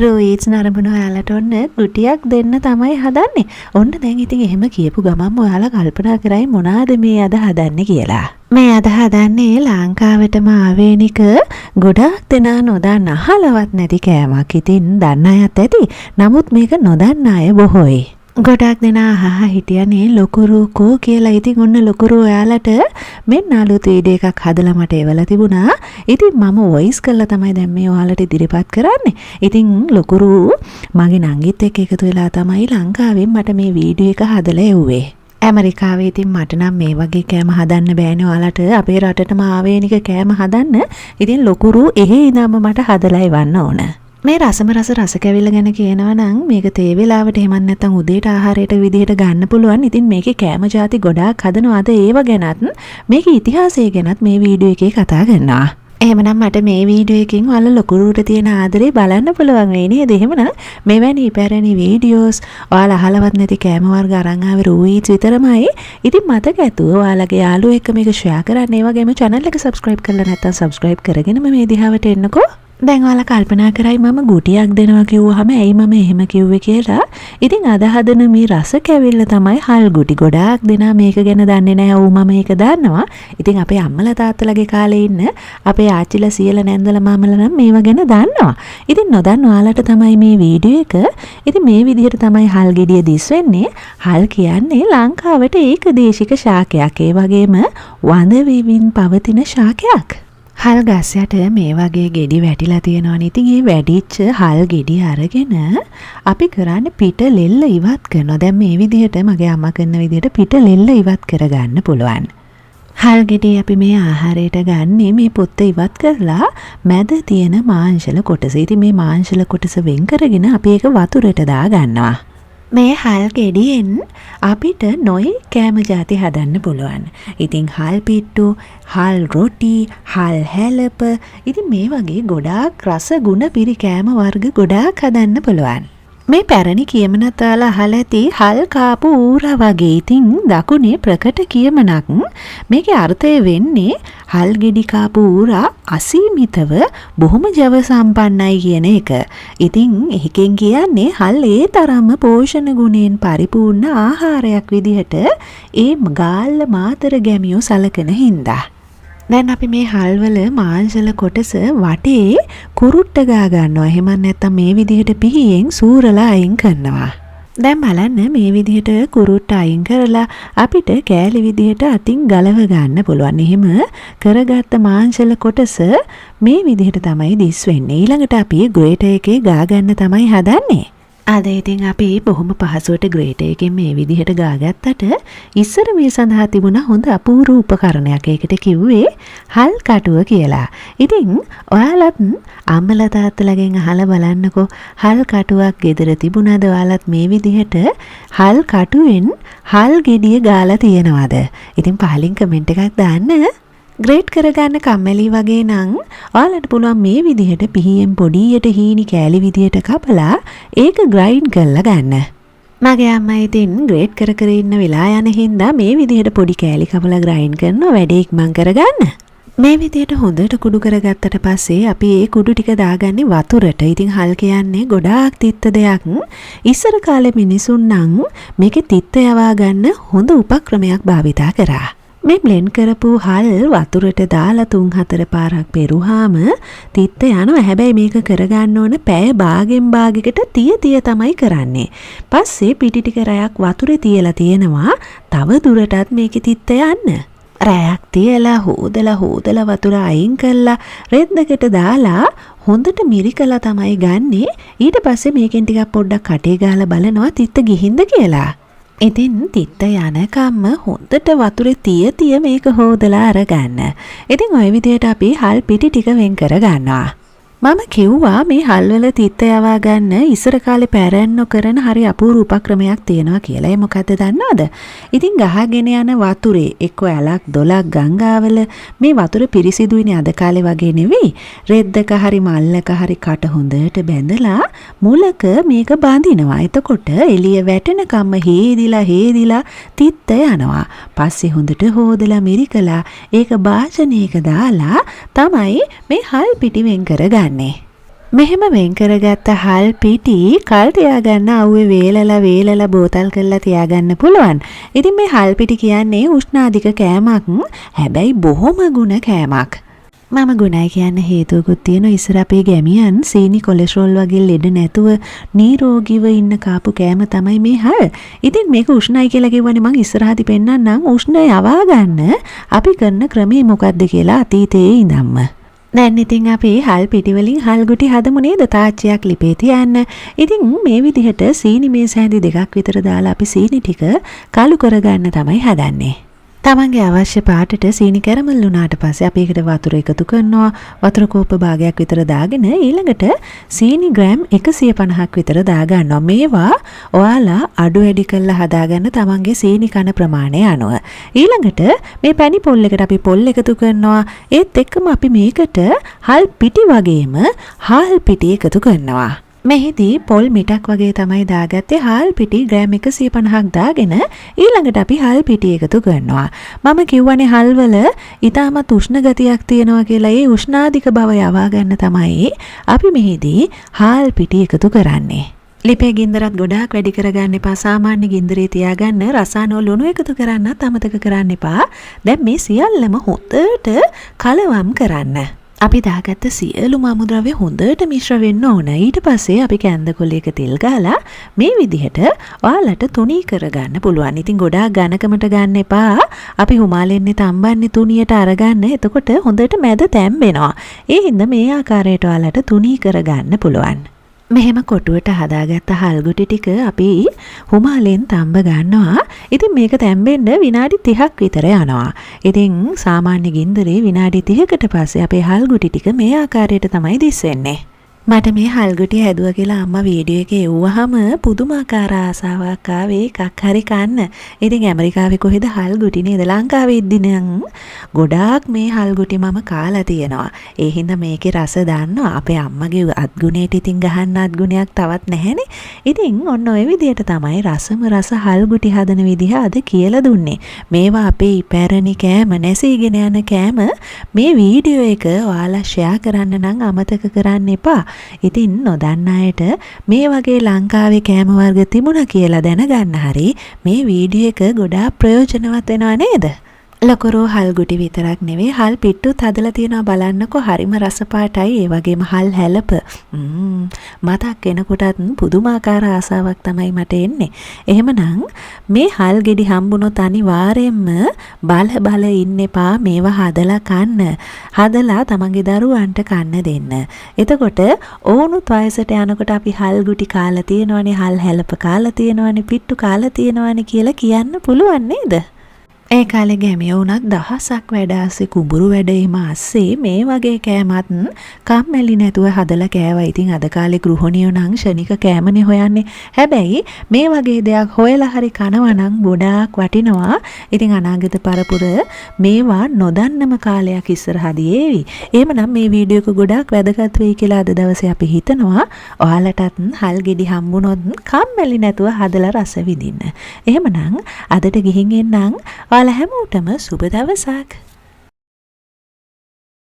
රෝයිට්ස් නරඹන ඔයාලට ඔන්න ගුටියක් දෙන්න තමයි හදන්නේ. ඔන්න දැන් ඉතින් එහෙම කියපු ගමන්ම ඔයාලා කල්පනා කරයි මොනවාද මේ අද හදන්නේ කියලා. මේ අද හදන්නේ ලංකාවටම ආවේනික ගොඩාක් දෙනා නොදන්න අහලවත් නැති කෑමක්. ඉතින් දන්න අයත් ඇති. නමුත් මේක නොදන්න අය බොහෝයි. ගොඩක් දෙනා අහහ හිටියනේ ලොකුරු කෝ කියලා. ඉතින් ඔන්න ලොකුරු ඔයාලට මෙන්න අලුත් වීඩියෝ එකක් හදලා මට එවලා තිබුණා. ඉතින් මම වොයිස් කරලා තමයි දැන් මේ ඔයාලට ඉදිරිපත් කරන්නේ. ඉතින් ලොකුරු මගේ නංගිත් එක්ක එකතු වෙලා තමයි ලංකාවෙන් මට මේ වීඩියෝ එක හදලා එව්වේ. ඇමරිකාවේ ඉතින් මට නම් මේ වගේ කෑම හදන්න බෑනේ ඔයාලට. අපේ රටටම ආවේනික කෑම හදන්න. ඉතින් ලොකුරු එහෙ ඉඳන්ම මට හදලා එවන්න ඕන. මේ රස කැවිල්ල ගැන කියනවා නම් මේක තේ වෙලාවට එහෙම නැත්නම් උදේට ආහාරයට විදිහට ගන්න පුළුවන්. ඉතින් මේකේ කෑම ಜಾති ගොඩාක් හදනවා. අද ඒව ගැනත් මේකේ ඉතිහාසය ගැනත් මේ වීඩියෝ එකේ කතා කරනවා. එහෙමනම් මට මේ වීඩියෝ එකෙන් ඔයාලා ලොකුරුට තියෙන ආදරේ බලන්න පුළුවන් වෙයි නේද? එහෙමනම් මෙවැනි පැරණි වීඩියෝස් ඔයාලා අහලවත් නැති කෑම වර්ග අරන් ආවේ රූයිට්ස් විතරමයි. ඉතින් මතක ඇතුව ඔයාලගේ යාළුවෝ එක්ක මේක ෂෙයා කරන්න. ඒ වගේම channel එක subscribe කරලා නැත්නම් subscribe කරගෙන මේ දිහාවට එන්නකෝ. දැන් ඔයාලා කල්පනා කරයි මම ගුටියක් දෙනවා කිව්වහම ඇයි මම එහෙම කිව්වේ කියලා. ඉතින් අද හදන මේ රස කැවිල්ල තමයි හල් ගුටි. ගොඩාක් දෙනා මේක ගැන දන්නේ නැහැ. ඌ මම මේක දන්නවා. ඉතින් අපේ අම්මලා තාත්තලාගේ කාලේ ඉන්න අපේ ආච්චිලා සීයලා නැන්දලා මාමලා නම් මේව ගැන දන්නවා. ඉතින් නොදන්න ඔයාලට තමයි මේ වීඩියෝ එක. ඉතින් මේ විදිහට තමයි හල් ගෙඩිය දිස් වෙන්නේ. හල් කියන්නේ ලංකාවට ඒකදේශික ශාකයක්. ඒ වගේම වඳ වෙමින් පවතින ශාකයක්. හල් ගස් යට මේ වගේ ගෙඩි වැටිලා තියෙනවනේ. ඉතින් මේ වැඩිච්ච හල් ගෙඩි අරගෙන අපි කරන්නේ පිට ලෙල්ල ඉවත් කරනවා. දැන් මේ විදිහට මගේ අම්මා කරන විදිහට පිට ලෙල්ල ඉවත් කරගන්න පුළුවන්. හල් ගෙඩි අපි මේ ආහාරයට ගන්නේ මේ පොත්ත ඉවත් කරලා මැද තියෙන මාංශල කොටස. ඉතින් මේ මාංශල කොටස වෙන් කරගෙන අපි ඒක වතුරට දා ගන්නවා. මේ හල් ගෙඩියෙන් අපිට නොයි කෑම ಜಾති හදන්න පුළුවන්. ඉතින් හල් පිට්ටු, හල් රොටි, හල් හැලප, ඉතින් මේ වගේ ගොඩාක් රස ගුණ පිරි කෑම වර්ග ගොඩාක් හදන්න පුළුවන්. මේ පැරණි කියමනත් ඔයාලා අහලා ඇති හල් කාපු ඌරා වගේ. ඉතින් දකුණේ ප්‍රකට කියමනක්. මේකේ අර්ථය වෙන්නේ හල් ගෙඩි කාපු ඌරා අසීමිතව බොහොම ජව සම්පන්නයි කියන එක. ඉතින් එකෙන් කියන්නේ හල් ඒ තරම්ම පෝෂණ ගුණයෙන් පරිපූර්ණ ආහාරයක් විදිහට ඒ ගාල්ල මාතර ගැමියෝ සලකන හින්දා. දැන් අපි මේ හල්වල මාංශල කොටස වටේ කුරුට්ට ගා ගන්නවා. එහෙම නැත්නම් මේ විදිහට පිහියෙන් සූරලා අයින් කරනවා. දැන් බලන්න මේ විදිහට කුරුට්ට අයින් කරලා අපිට කෑලි විදිහට අතින් ගලව ගන්න පුළුවන්. එහෙම කරගත්ත මාංශල කොටස මේ විදිහට තමයි දිස් වෙන්නේ. ඊළඟට අපි ග්‍රේටර් එකේ ගා ගන්න තමයි හදන්නේ. අද ඉතින් අපි බොහොම පහසුවට ග්‍රේටර් එකෙන් මේ විදිහට ගාගත්තට ඉස්සර මේ සඳහා තිබුණා හොඳ අපූර්ව උපකරණයක්. ඒකට කිව්වේ හල් කටුව කියලා. ඉතින් ඔයාලත් අම්මලා තාත්තලාගෙන් අහලා බලන්නකෝ හල් කටුවක් ගෙදර තිබුණාද? ඔයාලත් මේ විදිහට හල් කටුවෙන් හල් ගෙඩිය ගාලා තියනවාද? ඉතින් පහලින් කමෙන්ට් එකක් දාන්න. ග්‍රේට් කරගන්න කම්මැලි වගේ නම් ඔයාලට පුළුවන් මේ විදිහට පිහියෙන් පොඩියට හීනි කෑලි විදිහට කපලා ඒක ග්‍රයින්ඩ් කරලා ගන්න. මගේ අම්මා ඉතින් ග්‍රේට් කර ඉන්න වෙලා යන හින්දා මේ විදිහට පොඩි කෑලි කපලා ග්‍රයින්ඩ් කරනවා වැඩේ ඉක්මන් කරගන්න. මේ විදිහට හොඳට කුඩු කරගත්තට පස්සේ අපි ඒ කුඩු ටික දාගන්නේ වතුරට. ඉතින් හල් කියන්නේ ගොඩාක් තිත්ත දෙයක්. ඉස්සර කාලේ මිනිසුන් නම් මේකේ තිත්ත යවා ගන්න හොඳ උපක්‍රමයක් භාවිතා කරා. මේ බ්ලෙන්ඩ් කරපු හල් වතුරට දාලා 3-4 පාරක් පෙරුවාම තිත්ත යනවා. හැබැයි මේක කරගන්න ඕන පැය භාගෙන් භාගයකට තිය තමයි කරන්නේ. පස්සේ පිටි ටික රැයක් වතුරේ තියලා තියෙනවා. තව දුරටත් මේකේ තිත්ත යන්න. රැයක් තියලා හොදලා වතුර අයින් කරලා රෙද්දකට දාලා හොඳට මිරිකලා තමයි ගන්නෙ. ඊට පස්සේ මේකෙන් ටිකක් පොඩ්ඩක් කටේ ගාලා බලනවා තිත්ත ගිහින්ද කියලා. ඉතින් තිත්ත යනකම්ම හොඳට වතුරේ තිය මේක හොදලා අරගන්න. ඉතින් ওই විදිහට අපි හල් පිටි ටික වෙන් කර ගන්නවා. මම කිව්වා මේ හල්වල තිත්ත යවා ගන්න ඉස්සර කාලේ පැරැන්නෝ කරන හරි අපූර්ව උපක්‍රමයක් තියෙනවා කියලා. ඒ මොකද්ද දන්නවද? ඉතින් ගහගෙන යන වතුරේ එක්ක ඇලක් දොලක් ගංගාවල මේ වතුර පිරිසිදුයිනේ අද කාලේ වගේ නෙවෙයි. රෙද්දක හරි මල්ලක හරි කට හොඳට බැඳලා මුලක මේක බඳිනවා. එතකොට එළිය වැටෙනකම්ම හේදිලා තිත්ත යනවා. පස්සේ හොඳට හොදලා මිරිකලා ඒක භාජනයක දාලා තමයි මේ හල් පිටි වෙන් කරගන්නේ. මෙහෙම වෙන් කරගත්ත හල් පිටි කල් තියාගන්න අවුවේ වේලලා බෝතල් කරලා තියාගන්න පුළුවන්. ඉතින් මේ හල් පිටි කියන්නේ උෂ්ණාධික කෑමක්. හැබැයි බොහොම ගුණ කෑමක්. මම ගුණයි කියන්න හේතුවකුත් තියෙනවා. ඉස්සර අපේ ගැමියන් සීනි කොලෙස්ටරෝල් වගේ ලෙඩ නැතුව නිරෝගීව ඉන්න කාපු කෑම තමයි මේ හල්. ඉතින් මේක උෂ්ණයි කියලා කිව්වනේ මං ඉස්සරහදී පෙන්නන්නම්. උෂ්ණය යවා ගන්න අපි කරන ක්‍රමය මොකක්ද කියලා අතීතයේ ඉඳන්ම. දැන් ඉතින් අපි හල් පිටි වලින් හල් ගුටි හදමු නේද? තාච්චියක් ලිපේ තියන්න. ඉතින් මේ විදිහට සීනි මේස හැඳි දෙකක් විතර දාලා අපි සීනි ටික කළු කරගන්න තමයි හදන්නේ. තමන්ගේ අවශ්‍ය පාටට සීනි කැරමල් වුණාට පස්සේ අපි ඒකට වතුර එකතු කරනවා. වතුර කෝප්ප භාගයක් විතර දාගෙන ඊළඟට සීනි ග්‍රෑම් 150ක් විතර දාගන්නවා. මේවා ඔයාලා අඩු වැඩි කරලා හදාගන්න තමන්ගේ සීනි කන ප්‍රමාණය අනුව. ඊළඟට මේ පැණි පොල් එකට අපි පොල් එකතු කරනවා. ඒත් එක්කම අපි මේකට හල් පිටි වගේම හාල් පිටි එකතු කරනවා. මෙහිදී පොල් මිටක් වගේ තමයි දාගත්තේ. හාල් පිටි ග්‍රෑම් 150ක් දාගෙන ඊළඟට අපි හල් පිටි එකතු කරනවා. මම කිව්වනේ හල් වල ඊටමත් උෂ්ණ ගතියක් තියෙනවා කියලා. ඒ උෂ්ණාධික බව යවා ගන්න තමයි අපි මෙහිදී හාල් පිටි එකතු කරන්නේ. ලිපේ ගින්දරත් ගොඩාක් වැඩි කරගන්න එපා. සාමාන්‍ය ගින්දරේ තියාගන්න. රසායන ලුණු එකතු කරන්නත් අමතක කරන්න එපා. දැන් මේ සියල්ලම හොඳට කලවම් කරන්න. අපි දාගත්ත සියලුම අමුද්‍රව්‍ය හොඳට මිශ්‍ර වෙන්න ඕන. ඊට පස්සේ අපි කැන්ද කොලයක තෙල් ගාලා මේ විදිහට ඔයාලට තුනී කරගන්න පුළුවන්. ඉතින් ගොඩාක් ඝනකමට ගන්න එපා. අපි හුමාලෙන්නේ තම්බන්නේ තුනියට අරගන්න. එතකොට හොඳට මැද තැම්බෙනවා. ඒ හින්දා මේ ආකාරයට ඔයාලට තුනී කරගන්න පුළුවන්. මෙහෙම කොටුවට හදාගත්ත හල්ගුටි ටික අපි හුමාලෙන් තම්බ ගන්නවා. ඉතින් මේක තැම්බෙන්න විනාඩි 30ක් විතර යනවා. ඉතින් සාමාන්‍ය ගින්දරේ විනාඩි 30කට පස්සේ අපේ හල්ගුටි ටික මේ ආකාරයට තමයි දිස් වෙන්නේ. මට මේ හල්ගුටි හැදුවා කියලා අම්මා වීඩියෝ එකේ එව්වහම පුදුමාකාර ආසාවක් ආවේ එකක් හරි කන්න. ඉතින් ඇමරිකාවේ කොහෙද හල්ගුටි නේද? ලංකාවේ ඉද්දි නම් ගොඩාක් මේ හල්ගුටි මම කාලා තියෙනවා. ඒ හින්දා මේකේ රස දන්නවා. අපේ අම්මගේ අත්ගුණයට ඉතින් ගහන්න අත්ගුණයක් තවත් නැහැනේ. ඉතින් ඔන්න ඔය විදියට තමයි රසම රස හල්ගුටි හදන විදිහ අද කියලා දුන්නේ. මේවා අපේ ඉපැරණි කෑම, නැසීගෙන යන කෑම. මේ වීඩියෝ එක ඔයාලා ෂෙයා කරන්න නම් අමතක කරන්න එපා. ඉතින් නොදන්න අයට මේ වගේ ලංකාවේ කෑම වර්ග තිබුණා කියලා දැනගන්න හරි මේ වීඩියෝ එක ගොඩාක් ප්‍රයෝජනවත් වෙනවා නේද? ලොකරෝ හල් ගුටි විතරක් නෙවෙයි හල් පිට්ටුත් හදලා තියෙනවා බලන්නකෝ. හරිම රස පාටයි. ඒ වගේම හල් හැලප මතක් වෙනකොටත් පුදුමාකාර ආසාවක් තමයි මට එන්නේ. එහෙමනම් මේ හල් ගෙඩි හම්බුනොත් අනිවාර්යයෙන්ම බල ඉන්න එපා. මේවා හදලා කන්න. හදලා තමන්ගේ දරුවන්ට කන්න දෙන්න. එතකොට ඕනුත් වයසට යනකොට අපි හල් ගුටි කාලා තියෙනවනේ, හල් හැලප කාලා තියෙනවනේ, පිට්ටු කාලා තියෙනවනේ කියලා කියන්න පුළුවන් නේද? ඒ කාලේ ගැමියෝ උනත් දහසක් වැඩ ආසේ කුඹුරු වැඩේම ආසේ මේ වගේ කෑමත් කම්මැලි නැතුව හදලා කෑවා. ඉතින් අද කාලේ ගෘහණියෝ නම් ශනික කෑමනේ හොයන්නේ. හැබැයි මේ වගේ දෙයක් හොයලා හරි කනවා නම් ගොඩාක් වටිනවා. ඉතින් අනාගත පරපුර මේවා නොදන්නම කාලයක් ඉස්සරහදී ඒවි. එහෙමනම් මේ වීඩියෝ එක ගොඩාක් වැදගත් වෙයි කියලා අද දවසේ අපි හිතනවා. ඔයාලටත් හල් ගෙඩි හම්බුනොත් කම්මැලි නැතුව හදලා රස විඳින්න. එහෙමනම් අදට ගිහින් එන්නම්. ඔයාලා හැමෝටම සුබ දවසක්.